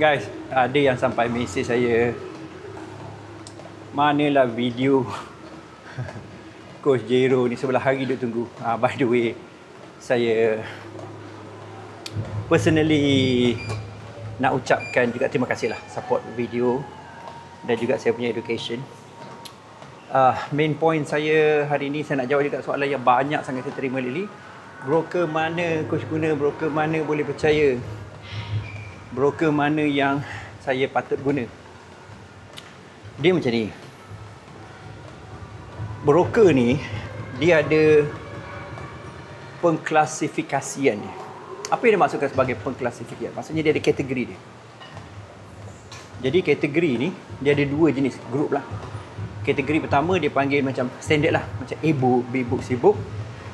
Guys, ada yang sampai mesej saya, manalah video Coach Jero ni, sebelah hari duk tunggu. By the way, saya personally nak ucapkan juga terima kasih lah support video dan juga saya punya education. Main point saya hari ni, saya nak jawab juga soalan yang banyak sangat saya terima lately. Broker mana coach guna, broker mana boleh percaya, broker mana yang saya patut guna. Dia macam ni, broker ni dia ada pengklasifikasian dia. Apa yang dimaksudkan sebagai pengklasifikasian? Maksudnya dia ada kategori dia. Jadi kategori ni dia ada dua jenis grup lah. Kategori pertama dia panggil macam standard lah, macam e-book, B-book, C-book.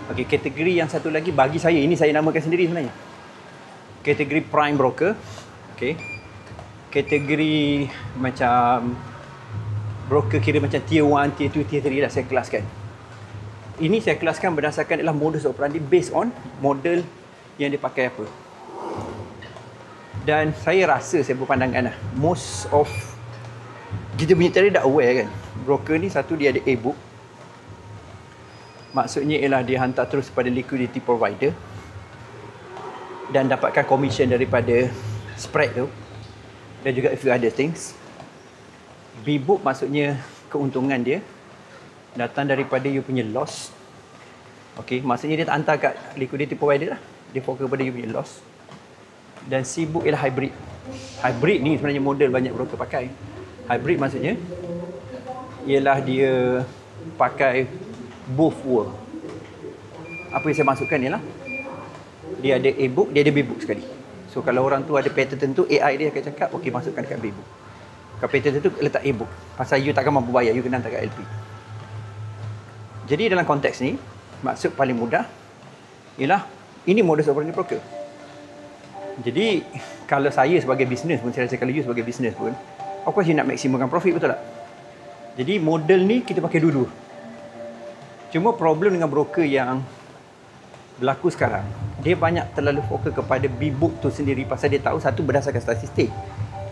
Okey, kategori yang satu lagi bagi saya, ini saya namakan sendiri sebenarnya, kategori prime broker. Okey, kategori macam broker kira macam tier 1, tier 2, tier 3 lah saya kelaskan. Ini saya kelaskan berdasarkan adalah modus operandi based on model yang dia pakai apa. Dan saya rasa, saya berpandangan lah, most of kita punya trader dah aware kan, broker ni satu dia ada e-book. Maksudnya ialah dia hantar terus pada liquidity provider dan dapatkan commission daripada spread tu, dan juga a few other things. B-book maksudnya keuntungan dia datang daripada you punya loss. Okey, maksudnya dia tak hantar kat liquidity provider lah, dia fokus pada you punya loss. Dan C-book ialah hybrid. Hybrid ni sebenarnya model banyak broker pakai. Hybrid maksudnya ialah dia pakai both world. Apa yang saya maksudkan ialah dia ada e-book, dia ada B-book sekali. So kalau orang tu ada pattern tertentu, AI dia akan cakap okey, masukkan dekat B-book. Kalau pattern tertentu letak e-book, pasal you takkan mampu bayar, you kena hantar kat LP. Jadi dalam konteks ni, maksud paling mudah ialah ini modus operandi broker. Jadi kalau saya sebagai business pun, saya rasa kalau you sebagai business pun, of course you nak maksimumkan profit, betul tak? Jadi model ni kita pakai dua-dua. Cuma problem dengan broker yang berlaku sekarang, dia banyak terlalu fokus kepada B-book tu sendiri, pasal dia tahu satu berdasarkan statistik.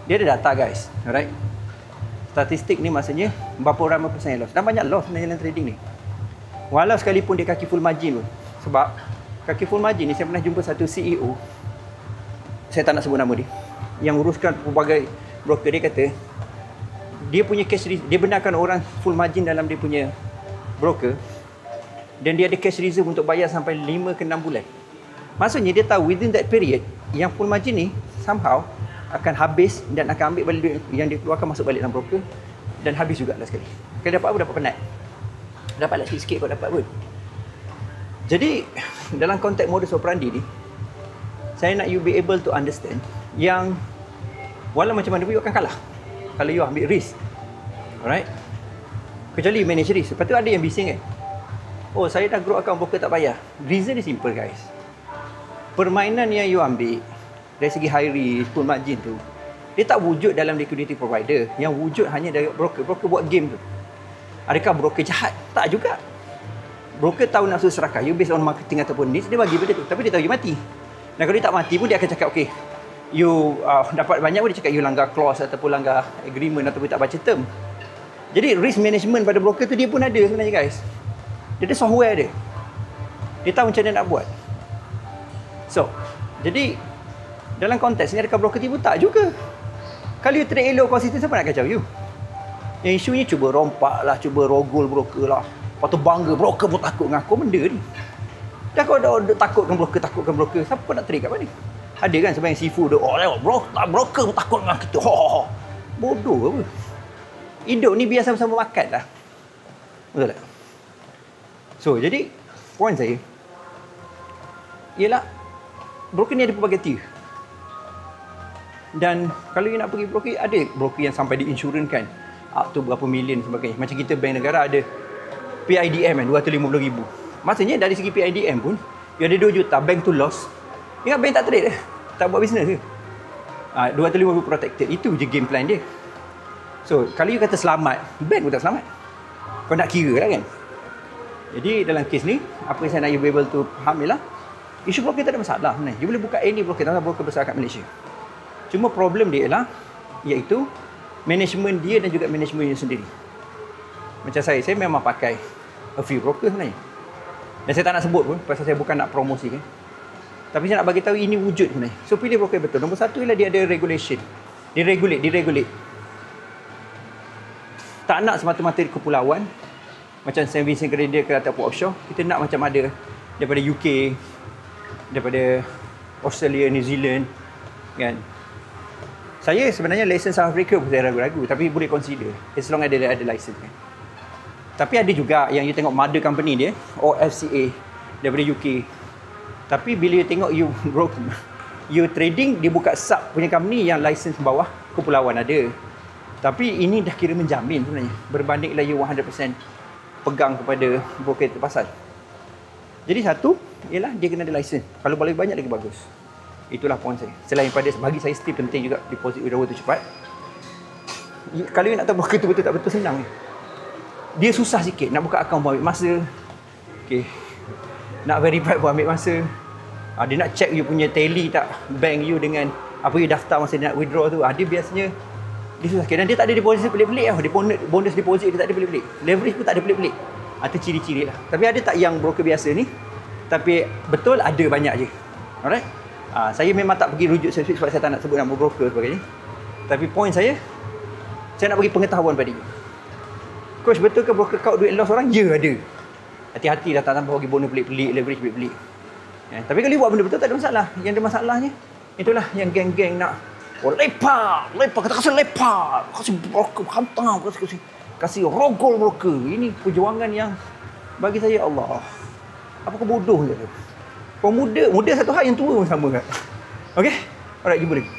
Dia ada data guys, alright? Statistik ni maksudnya berapa orang persen yang loss. Dan banyak loss dalam trading ni. Walau sekalipun dia kaki full margin pun. Sebab kaki full margin ni, saya pernah jumpa satu CEO, saya tak nak sebut nama dia, yang uruskan pelbagai broker. Dia kata dia punya cash, dia benarkan orang full margin dalam dia punya broker, dan dia ada cash reserve untuk bayar sampai 5 ke 6 bulan. Maksudnya dia tahu within that period yang full margin ni somehow akan habis dan akan ambil balik duit yang dia keluarkan masuk balik dalam broker, dan habis juga lah sekali. Kalau dapat apa, dapat penat. Dapat lah sikit-sikit kau dapat pun. Jadi dalam konteks modus operandi ni, saya nak you be able to understand yang walau macam mana pun you akan kalah kalau you ambil risk. Alright? Kecuali you manage risk. Lepas tu ada yang bising kan, oh saya dah grow account, broker tak bayar. Reason dia simple guys. Permainan yang you ambil dari segi high risk, full margin tu, dia tak wujud dalam liquidity provider. Yang wujud hanya dari broker. Broker buat game tu. Adakah broker jahat? Tak juga. Broker tahu nafsu serakah you based on marketing ataupun needs, dia bagi benda tu. Tapi dia tahu you mati. Dan kalau dia tak mati pun, dia akan cakap okay, you dapat banyak pun dia cakap you langgar clause ataupun langgar agreement ataupun tak baca term. Jadi risk management pada broker tu dia pun ada sebenarnya guys. Dia ada software dia. Dia tahu macam mana nak buat. So, jadi dalam konteks ni, adakah broker tipu? Tak juga. Kalau you trade elok konsisten, siapa nak kacau you? Yang isunya cuba rompak lah, cuba rogol broker lah. Lepas tu bangga, broker pun takut dengan aku, benda ni. Dah kau dah takutkan broker, siapa nak trade kat mana? Ada kan sebab yang sifu dia, oh lewat broker pun takut dengan kita. Bodoh apa? Hidup ni biar sama-sama makan lah. Betul tak? So, jadi point saya ialah broker ni ada pelbagai tier. Dan kalau you nak pergi broker, ada broker yang sampai diinsurankan up to berapa million sebagainya. Macam kita bank negara ada PIDM kan, 250,000. Maksudnya dari segi PIDM pun, you ada 2 juta, bank tu loss. Ingat bank tak trade tak buat bisnes ke? 250 protected, itu je game plan dia. So, kalau you kata selamat, bank pun tak selamat. Kau nak kira lah kan? Jadi dalam kes ni, apa yang saya nak you be able to faham ialah, isu broker tak ada masalah sebenarnya. You boleh buka any broker, tak broker besar kat Malaysia. Cuma problem dia ialah, iaitu management dia dan juga management dia sendiri. Macam saya memang pakai a few broker sebenarnya. Dan saya tak nak sebut pun, pasal saya bukan nak promosi kan. Tapi saya nak bagi tahu ini wujud sebenarnya. So pilih broker betul. Nombor satu ialah dia ada regulation. Dia regulate. Tak nak semata-mata di kepulauan. Macam St. Vincent Grenadines ke ataupun offshore. Kita nak macam ada daripada UK, daripada Australia, New Zealand kan. Saya sebenarnya license South Africa pun saya ragu-ragu, tapi boleh consider as long as ada license kan. Tapi ada juga yang you tengok mother company dia, OFCA daripada UK. Tapi bila you tengok you trading, dia buka sub punya company yang license bawah kepulauan ada. Tapi ini dah kira menjamin sebenarnya, berbandinglah you 100% pegang kepada broker terpasal. Jadi satu ialah dia kena ada license. Kalau boleh banyak lagi bagus. Itulah poin saya. Selain pada, bagi saya still penting juga deposit withdrawal tu cepat. Kalau you nak tahu broker tu betul tak betul, senang. Dia susah sikit. Nak buka akaun pun ambil masa. Okay. Nak verify pun ambil masa. Dia nak check you punya tally tak, bank you dengan apa you daftar masa dia nak withdraw tu. Dia biasanya dia susah sikit. Dan dia tak ada deposit pelik-pelik tau. Bonus deposit dia tak ada pelik-pelik. Leverage pun tak ada pelik-pelik. Itu ciri-ciri lah. Tapi ada tak yang broker biasa ni? Tapi betul ada banyak je. Alright? Saya memang tak pergi rujuk spesifik sebab saya tak nak sebut nama broker sebagainya. Tapi poin saya nak bagi pengetahuan pada you. Coach, betul ke broker count duit loss orang? Ya, ada. Hati-hati lah, tak tambah bagi bonus pelik-pelik, leverage pelik-pelik. Tapi kalau you buat benda betul, tak ada masalah. Yang ada masalahnya, itulah yang geng-geng nak lepak, kata kasih lepak, kasih broker hantam, kasih rogol broker. Ini perjuangan yang bagi saya, Allah, apakah bodoh je tu. Kau muda satu hal, yang tua pun sama kan. Okay? Alright, jumpa lagi.